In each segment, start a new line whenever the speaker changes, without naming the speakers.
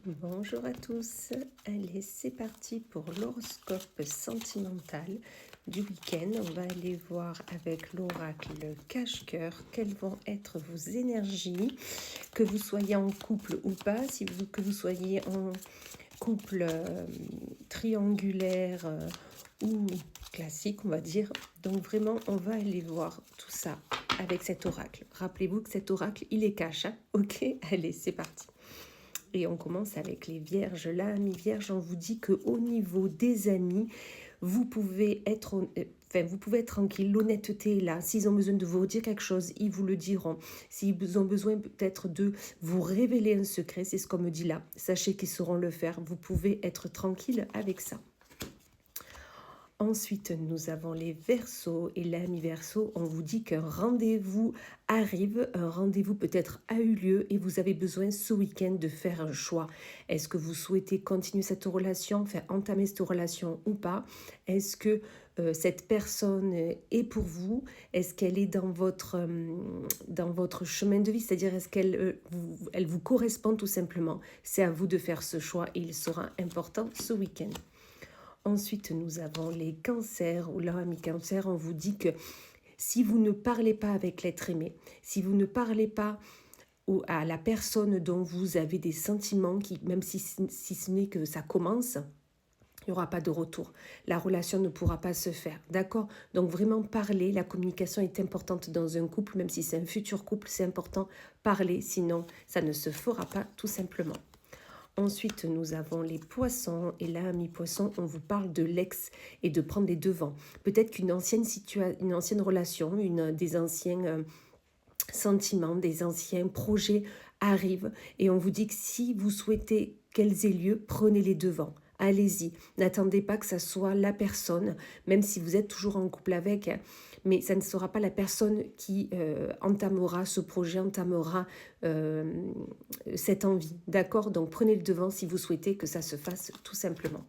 Bonjour à tous, allez c'est parti pour l'horoscope sentimental du week-end. On va aller voir avec l'oracle cache-cœur quelles vont être vos énergies, que vous soyez en couple ou pas, que vous soyez en couple triangulaire ou classique on va dire. Donc vraiment on va aller voir tout ça avec cet oracle. Rappelez-vous que cet oracle il est cache, hein. Ok, allez c'est parti. Et on commence avec les vierges. Là, amis vierges, on vous dit qu'au niveau des amis, vous pouvez être tranquille. L'honnêteté est là. S'ils ont besoin de vous dire quelque chose, ils vous le diront. S'ils ont besoin peut-être de vous révéler un secret, c'est ce qu'on me dit là. Sachez qu'ils sauront le faire. Vous pouvez être tranquille avec ça. Ensuite, nous avons les Verseaux. Et là, mi Verseau, on vous dit qu'un rendez-vous arrive. Un rendez-vous peut-être a eu lieu et vous avez besoin ce week-end de faire un choix. Est-ce que vous souhaitez continuer cette relation, entamer cette relation ou pas? Est-ce que cette personne est pour vous? Est-ce qu'elle est dans votre chemin de vie? C'est-à-dire, est-ce qu'elle elle vous correspond tout simplement? C'est à vous de faire ce choix et il sera important ce week-end. Ensuite, nous avons les cancers, ou là, amis cancer, on vous dit que si vous ne parlez pas avec l'être aimé, si vous ne parlez pas à la personne dont vous avez des sentiments, même si ce n'est que ça commence, il n'y aura pas de retour. La relation ne pourra pas se faire, d'accord? Donc vraiment parler, la communication est importante dans un couple, même si c'est un futur couple, c'est important, parler, sinon ça ne se fera pas tout simplement. Ensuite, nous avons les poissons. Et là, mi-poisson, on vous parle de l'ex et de prendre les devants. Peut-être qu'une ancienne relation, des anciens sentiments, des anciens projets arrivent. Et on vous dit que si vous souhaitez qu'elles aient lieu, prenez les devants. Allez-y. N'attendez pas que ça soit la personne, même si vous êtes toujours en couple avec, mais ça ne sera pas la personne qui entamera ce projet, entamera cette envie. D'accord? Donc prenez le devant si vous souhaitez que ça se fasse tout simplement.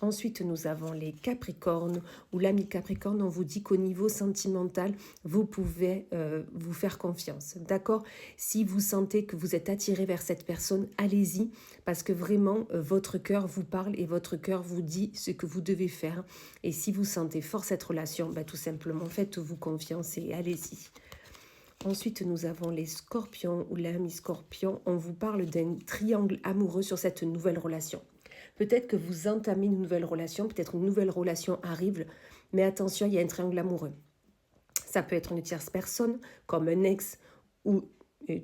Ensuite, nous avons les Capricornes, ou l'ami Capricorne, on vous dit qu'au niveau sentimental, vous pouvez vous faire confiance. D'accord? Si vous sentez que vous êtes attiré vers cette personne, allez-y, parce que vraiment, votre cœur vous parle et votre cœur vous dit ce que vous devez faire. Et si vous sentez fort cette relation, tout simplement, faites-vous confiance et allez-y. Ensuite, nous avons les Scorpions, ou l'ami Scorpion, on vous parle d'un triangle amoureux sur cette nouvelle relation. Peut-être que vous entamez une nouvelle relation, peut-être une nouvelle relation arrive, mais attention, il y a un triangle amoureux. Ça peut être une tierce personne, comme un ex, ou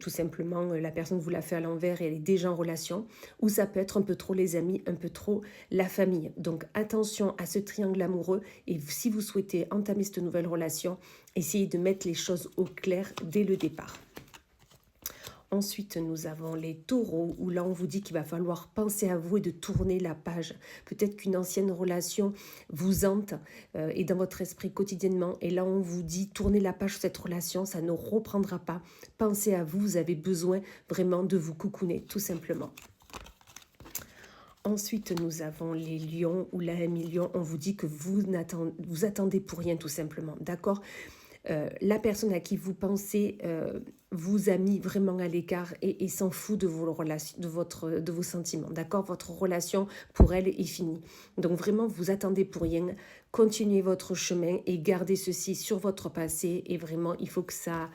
tout simplement la personne vous l'a fait à l'envers et elle est déjà en relation, ou ça peut être un peu trop les amis, un peu trop la famille. Donc attention à ce triangle amoureux et si vous souhaitez entamer cette nouvelle relation, essayez de mettre les choses au clair dès le départ. Ensuite, nous avons les taureaux, où là, on vous dit qu'il va falloir penser à vous et de tourner la page. Peut-être qu'une ancienne relation vous hante et dans votre esprit quotidiennement. Et là, on vous dit, tournez la page sur cette relation, ça ne reprendra pas. Pensez à vous, vous avez besoin vraiment de vous coucouner, tout simplement. Ensuite, nous avons les lions, où là, lion, on vous dit que vous attendez pour rien, tout simplement. D'accord ? La personne à qui vous pensez vous a mis vraiment à l'écart et s'en fout de vos relations, de vos sentiments, d'accord? Votre relation pour elle est finie. Donc vraiment, vous attendez pour rien. Continuez votre chemin et gardez ceci sur votre passé. Et vraiment, il faut que ça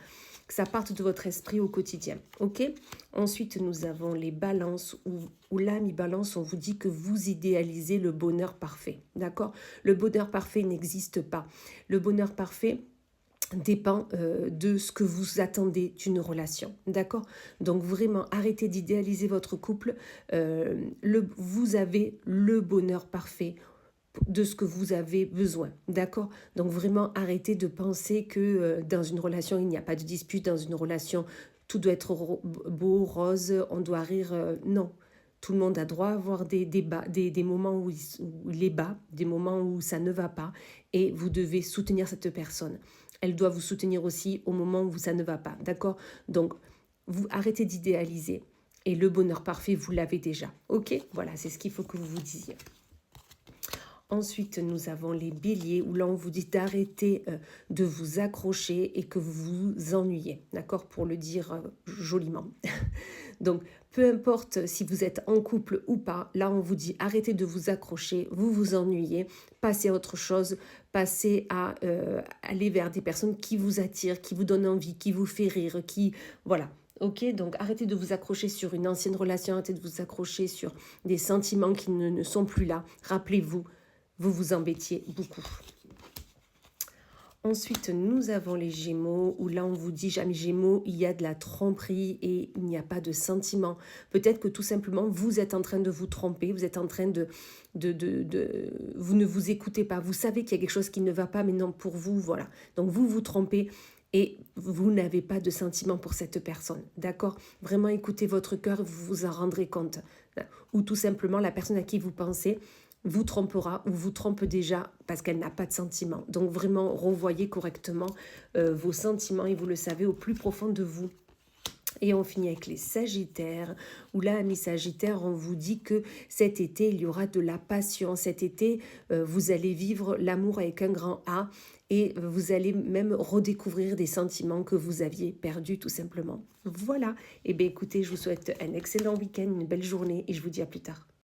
parte de votre esprit au quotidien, ok? Ensuite, nous avons les balances, où là, mi-balance, on vous dit que vous idéalisez le bonheur parfait, d'accord? Le bonheur parfait n'existe pas. Le bonheur parfait dépend de ce que vous attendez d'une relation, d'accord? Donc vraiment, arrêtez d'idéaliser votre couple. Vous avez le bonheur parfait de ce que vous avez besoin, d'accord? Donc vraiment, arrêtez de penser que dans une relation, il n'y a pas de dispute, dans une relation, tout doit être beau, rose, on doit rire. Non, tout le monde a droit à avoir des moments où il est bas, des moments où ça ne va pas, et vous devez soutenir cette personne. Elle doit vous soutenir aussi au moment où ça ne va pas, d'accord? Donc, vous arrêtez d'idéaliser. Et le bonheur parfait, vous l'avez déjà, ok? Voilà, c'est ce qu'il faut que vous vous disiez. Ensuite, nous avons les béliers où là, on vous dit d'arrêter de vous accrocher et que vous vous ennuyez, d'accord, pour le dire joliment. Donc, peu importe si vous êtes en couple ou pas, là, on vous dit arrêtez de vous accrocher, vous vous ennuyez, passez à autre chose, passez à aller vers des personnes qui vous attirent, qui vous donnent envie, qui vous fait rire, qui... Voilà. Ok, donc arrêtez de vous accrocher sur une ancienne relation, arrêtez de vous accrocher sur des sentiments qui ne sont plus là. Rappelez-vous, vous vous embêtiez beaucoup. Ensuite, nous avons les Gémeaux, où là, on vous dit, jamais Gémeaux, il y a de la tromperie et il n'y a pas de sentiment. Peut-être que tout simplement, vous êtes en train de vous tromper, vous êtes en train vous ne vous écoutez pas. Vous savez qu'il y a quelque chose qui ne va pas, mais non, pour vous, voilà. Donc, vous vous trompez et vous n'avez pas de sentiment pour cette personne, d'accord? Vraiment, écoutez votre cœur, vous vous en rendrez compte. Ou tout simplement, la personne à qui vous pensez vous trompera ou vous trompe déjà parce qu'elle n'a pas de sentiments. Donc vraiment, revoyez correctement vos sentiments et vous le savez au plus profond de vous. Et on finit avec les Sagittaires, où là, amis Sagittaires, on vous dit que cet été, il y aura de la passion. Cet été, vous allez vivre l'amour avec un grand A et vous allez même redécouvrir des sentiments que vous aviez perdus tout simplement. Voilà. Et bien écoutez, je vous souhaite un excellent week-end, une belle journée et je vous dis à plus tard.